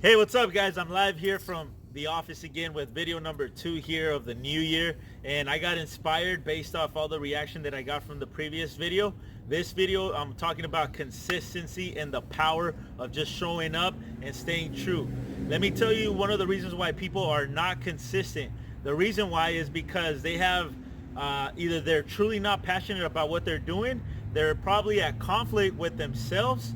Hey, what's up, guys? I'm live here from the office again with video number 2 here of the new year, and I got inspired based off all the reaction that I got from the previous video. This video, I'm talking about consistency and the power of just showing up and staying true. Let me tell you one of the reasons why people are not consistent. The reason why is because they have either they're truly not passionate about what they're doing, they're probably at conflict with themselves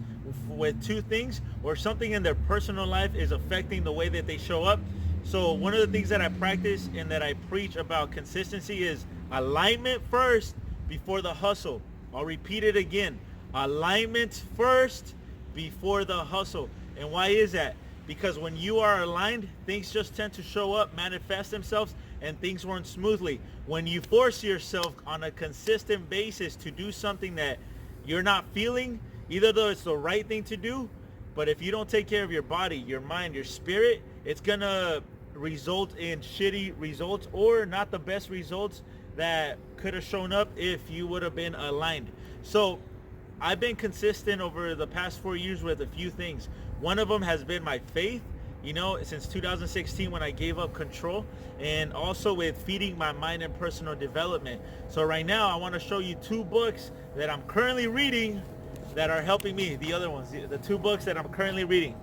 with two things, or something in their personal life is affecting the way that they show up. So one of the things that I practice and that I preach about consistency is alignment first before the hustle. I'll repeat it again. Alignment first before the hustle. And why is that? Because when you are aligned, things just tend to show up, manifest themselves, and things run smoothly. When you force yourself on a consistent basis to do something that you're not feeling, either though it's the right thing to do, but if you don't take care of your body, your mind, your spirit, it's gonna result in shitty results or not the best results that could have shown up if you would have been aligned. So I've been consistent over the past 4 years with a few things. One of them has been my faith, since 2016 when I gave up control, and also with feeding my mind and personal development. So right now I want to show you 2 books that I'm currently reading that are helping me. The other ones, the 2 books that I'm currently reading.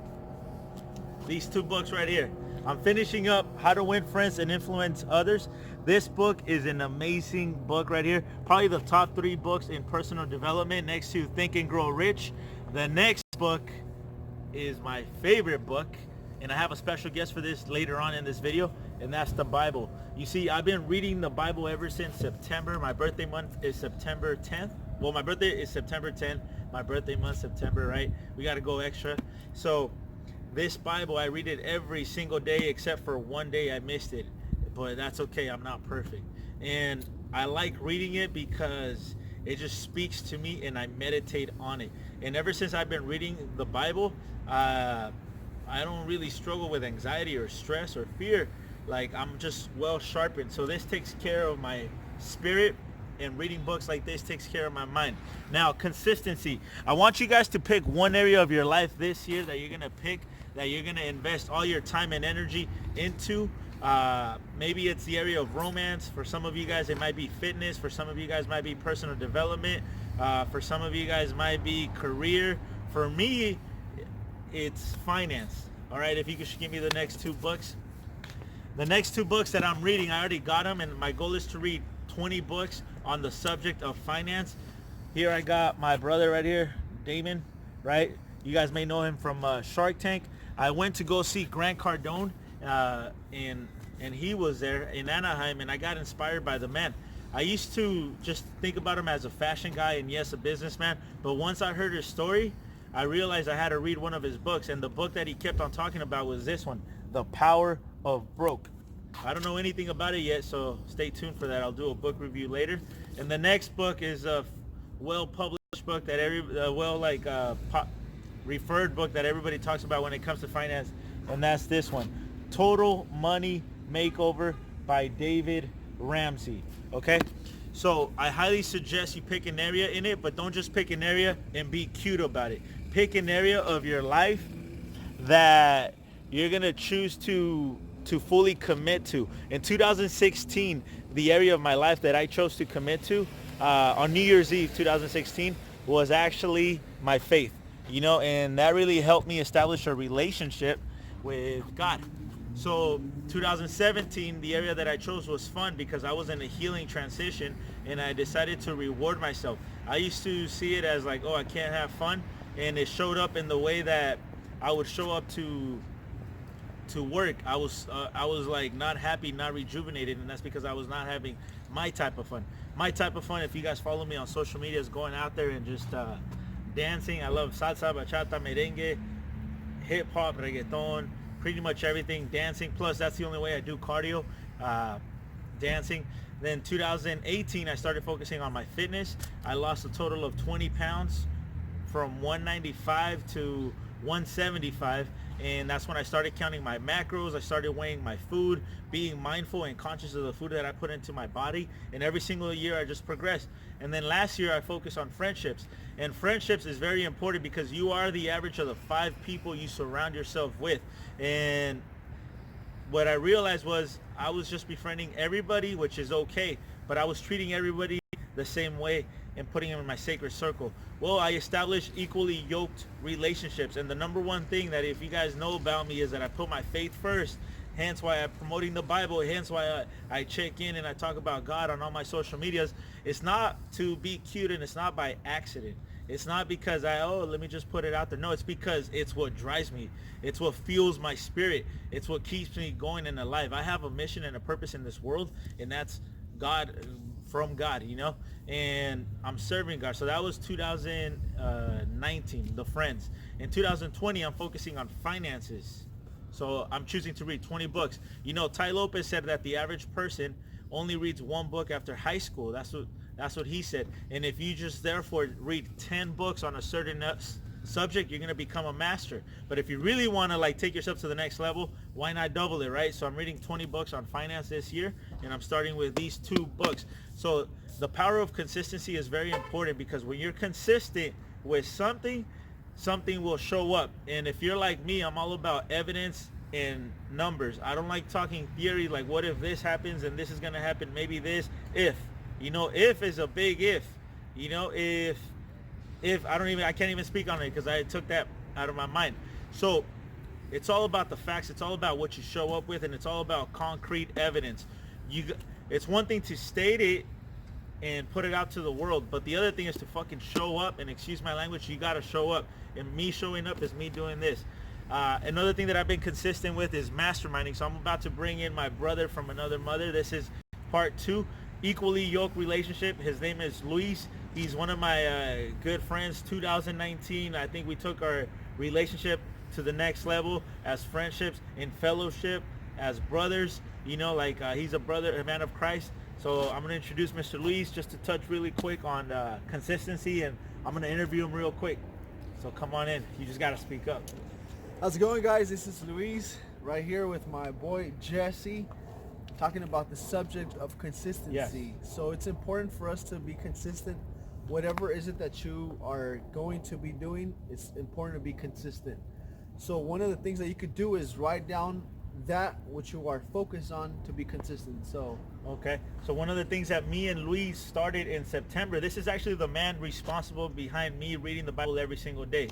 These 2 books right here. I'm finishing up How to Win Friends and Influence Others. This book is an amazing book right here. Probably the top 3 books in personal development next to Think and Grow Rich. The next book is my favorite book, and I have a special guest for this later on in this video, and that's the Bible. You see, I've been reading the Bible ever since September. My birthday month is September 10th. Well, my birthday is September 10th. My birthday month, September, right? We got to go extra. So this Bible, I read it every single day except for one day I missed it. But that's okay. I'm not perfect. And I like reading it because it just speaks to me and I meditate on it. And ever since I've been reading the Bible, I don't really struggle with anxiety or stress or fear. Like, I'm just well sharpened. So this takes care of my spirit, and reading books like this takes care of my mind. Now, consistency. I want you guys to pick one area of your life this year that you're going to invest all your time and energy into. Maybe it's the area of romance. For some of you guys, it might be fitness. For some of you guys, it might be personal development. For some of you guys, it might be career. For me, it's finance. All right, if you could give me the next 2 books. The next 2 books that I'm reading, I already got them, and my goal is to read 20 books on the subject of finance. Here I got my brother right here, Damon, right? You guys may know him from Shark Tank. I went to go see Grant Cardone, and he was there in Anaheim, and I got inspired by the man. I used to just think about him as a fashion guy and yes, a businessman, but once I heard his story, I realized I had to read one of his books, and the book that he kept on talking about was this one, The Power of Broke. I don't know anything about it yet, so stay tuned for that. I'll do a book review later. And the next book is a well-published book that referred book that everybody talks about when it comes to finance, and that's this one, Total Money Makeover by David Ramsey. Okay, so I highly suggest you pick an area in it, but don't just pick an area and be cute about it. Pick an area of your life that you're gonna choose to fully commit to. In 2016, the area of my life that I chose to commit to on New Year's Eve 2016 was actually my faith, and that really helped me establish a relationship with God. So 2017, the area that I chose was fun because I was in a healing transition, and I decided to reward myself. I used to see it as like, oh, I can't have fun, and it showed up in the way that I would show up to work. I was like not happy, not rejuvenated, and that's because I was not having my type of fun. My type of fun, if you guys follow me on social media, is going out there and just dancing. I love salsa, bachata, merengue, hip hop, reggaeton, pretty much everything, dancing. Plus, that's the only way I do cardio, dancing. Then 2018, I started focusing on my fitness. I lost a total of 20 pounds from 195 to 175, and that's when I started counting my macros. I started weighing my food, being mindful and conscious of the food that I put into my body, and every single year I just progressed. And then last year I focused on friendships, and friendships is very important because you are the average of the 5 people you surround yourself with. And what I realized was I was just befriending everybody, which is okay, but I was treating everybody the same way and putting them in my sacred circle. Well, I established equally yoked relationships, and the number one thing that, if you guys know about me, is that I put my faith first. Hence why I'm promoting the Bible. Hence why I check in and I talk about God on all my social medias. It's not to be cute, and it's not by accident. It's not because let me just put it out there. No, it's because it's what drives me. It's what fuels my spirit. It's what keeps me going in life. I have a mission and a purpose in this world, and that's God, from God, and I'm serving God. So that was 2019, the friends. In 2020, I'm focusing on finances. So I'm choosing to read 20 books. Ty Lopez said that the average person only reads 1 book after high school. That's what he said. And if you just therefore read 10 books on a certain subject, you're going to become a master. But if you really want to take yourself to the next level, why not double it, right? So I'm reading 20 books on finance this year, and I'm starting with these 2 books. So the power of consistency is very important, because when you're consistent with something will show up. And if you're like me, I'm all about evidence and numbers. I don't like talking theory, like what if this happens and this is going to happen, maybe this, if. If is a big if. If I can't even speak on it because I took that out of my mind. So it's all about the facts. It's all about what you show up with, and it's all about concrete evidence. It's one thing to state it and put it out to the world, but the other thing is to fucking show up, and excuse my language, you got to show up. And me showing up is me doing this. Another thing that I've been consistent with is masterminding. So I'm about to bring in my brother from another mother. This is part 2, equally yoked relationship. His name is Luis. He's one of my good friends. 2019, I think we took our relationship to the next level as friendships, in fellowship, as brothers. He's a brother, a man of Christ. So I'm going to introduce Mr. Luis just to touch really quick on consistency, and I'm going to interview him real quick. So come on in. You just got to speak up. How's it going, guys? This is Luis right here with my boy Jesse, talking about the subject of consistency. Yes. So it's important for us to be consistent. Whatever is it that you are going to be doing, it's important to be consistent. So one of the things that you could do is write down that which you are focused on to be consistent. So okay, so one of the things that me and Luis started in September, this is actually the man responsible behind me reading the Bible every single day.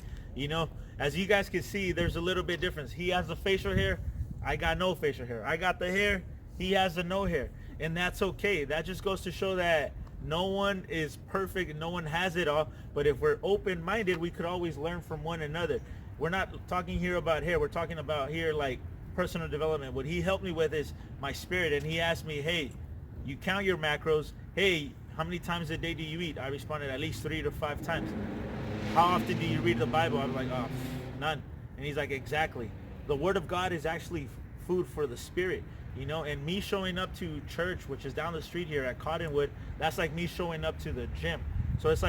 As you guys can see, there's a little bit difference. He has the facial hair, I got no facial hair. I got the hair, he has the no hair, and that's okay. That just goes to show that no one is perfect and no one has it all, but if we're open-minded, we could always learn from one another. We're not talking here about hair, we're talking about here personal development. What he helped me with is my spirit, and he asked me, hey, you count your macros. Hey, how many times a day do you eat? I responded, at least 3 to 5 times. How often do you read the Bible? I was like, none. And he's like, exactly. The Word of God is actually food for the spirit, and me showing up to church, which is down the street here at Cottonwood, that's like me showing up to the gym. So it's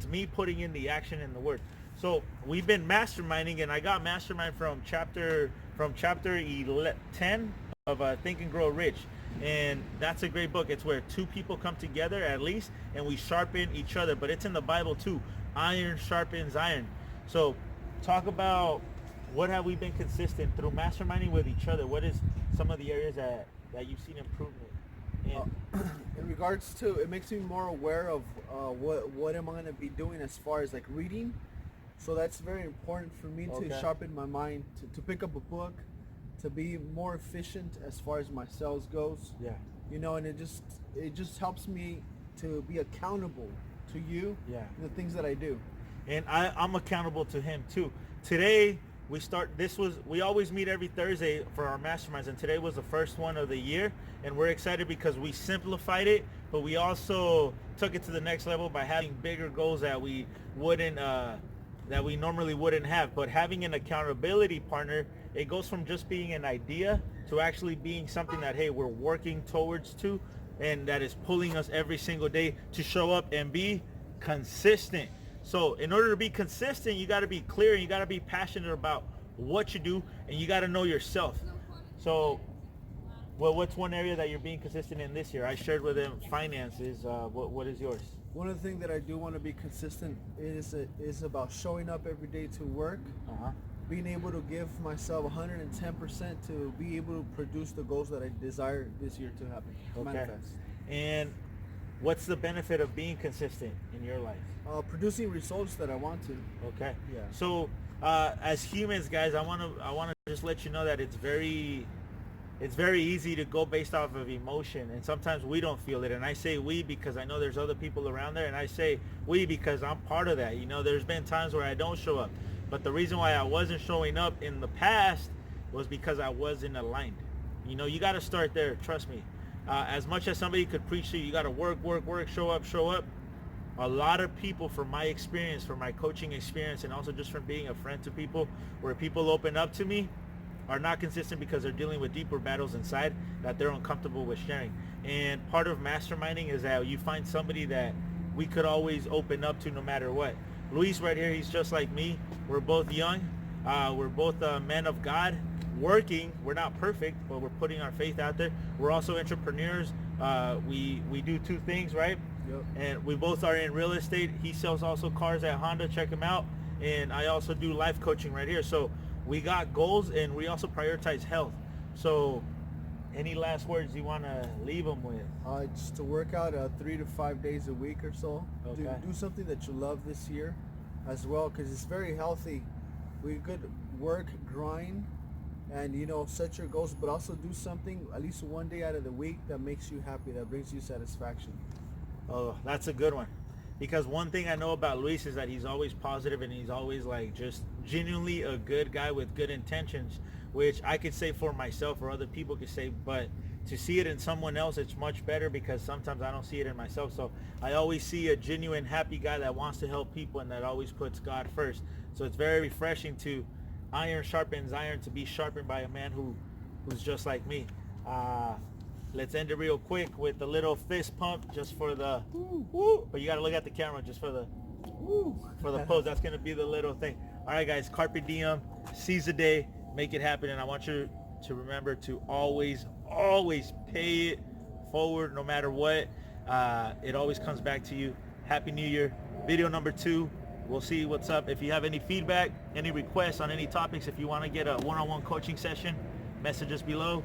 me putting in the action in the Word. So we've been masterminding, and I got mastermind from chapter 10 of Think and Grow Rich. And that's a great book. It's where 2 people come together at least, and we sharpen each other. But it's in the Bible too. Iron sharpens iron. So talk about what have we been consistent through masterminding with each other. What is some of the areas that you've seen improvement in? In regards to, it makes me more aware of what am I going to be doing as far as reading. So that's very important for me to sharpen my mind, to pick up a book, to be more efficient as far as my sales goes. Yeah. And it just helps me to be accountable to you. Yeah. The things that I do. And I'm accountable to him too. Today we always meet every Thursday for our masterminds, and today was the first one of the year, and we're excited because we simplified it, but we also took it to the next level by having bigger goals that we normally wouldn't have. But having an accountability partner, it goes from just being an idea to actually being something that, hey, we're working towards to, and that is pulling us every single day to show up and be consistent. So in order to be consistent, you got to be clear, you got to be passionate about what you do, and you got to know yourself. So, well, what's one area that you're being consistent in this year? I shared with him finances. What is yours? One of the things that I do want to be consistent is about showing up every day to work, being able to give myself 110% to be able to produce the goals that I desire this year to happen, manifest. And what's the benefit of being consistent in your life? Producing results that I want to. Okay. Yeah. So as humans, guys, I want to just let you know that it's very easy to go based off of emotion, and sometimes we don't feel it. And I say we because I know there's other people around there, and I say we because I'm part of that. You know, there's been times where I don't show up, but the reason why I wasn't showing up in the past was because I wasn't aligned. You know, you got to start there. Trust me. As much as somebody could preach to you, you got to work, show up. A lot of people, from my experience, from my coaching experience, and also just from being a friend to people, where people open up to me, are not consistent because they're dealing with deeper battles inside that they're uncomfortable with sharing. And part of masterminding is that you find somebody that we could always open up to no matter what. Luis right here, he's just like me. We're both young. We're both men of God, working. We're not perfect, but we're putting our faith out there. We're also entrepreneurs. We do two things, right? Yep. And we both are in real estate. He sells also cars at Honda. Check him out. And I also do life coaching right here. So we got goals, and we also prioritize health. So any last words you want to leave them with? Just to work out 3 to 5 days a week or so. Okay. Do something that you love this year as well, because it's very healthy. We could work, grind, and set your goals, but also do something at least one day out of the week that makes you happy, that brings you satisfaction. Oh, that's a good one. Because one thing I know about Luis is that he's always positive, and he's always like just genuinely a good guy with good intentions, which I could say for myself or other people could say, but to see it in someone else, it's much better because sometimes I don't see it in myself. So I always see a genuine, happy guy that wants to help people and that always puts God first. So it's very refreshing to iron sharpens iron, to be sharpened by a man who's just like me. Let's end it real quick with a little fist pump just for the woo. But you got to look at the camera just for the woo, for the pose. That's going to be the little thing. All right, guys, Carpe Diem, seize the day, make it happen. And I want you to remember to always pay it forward no matter what. It always comes back to you. Happy New Year. Video number 2. We'll see what's up. If you have any feedback, any requests on any topics, if you want to get a one-on-one coaching session, message us below.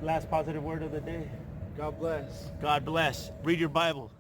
Last positive word of the day. God bless. God bless. Read your Bible.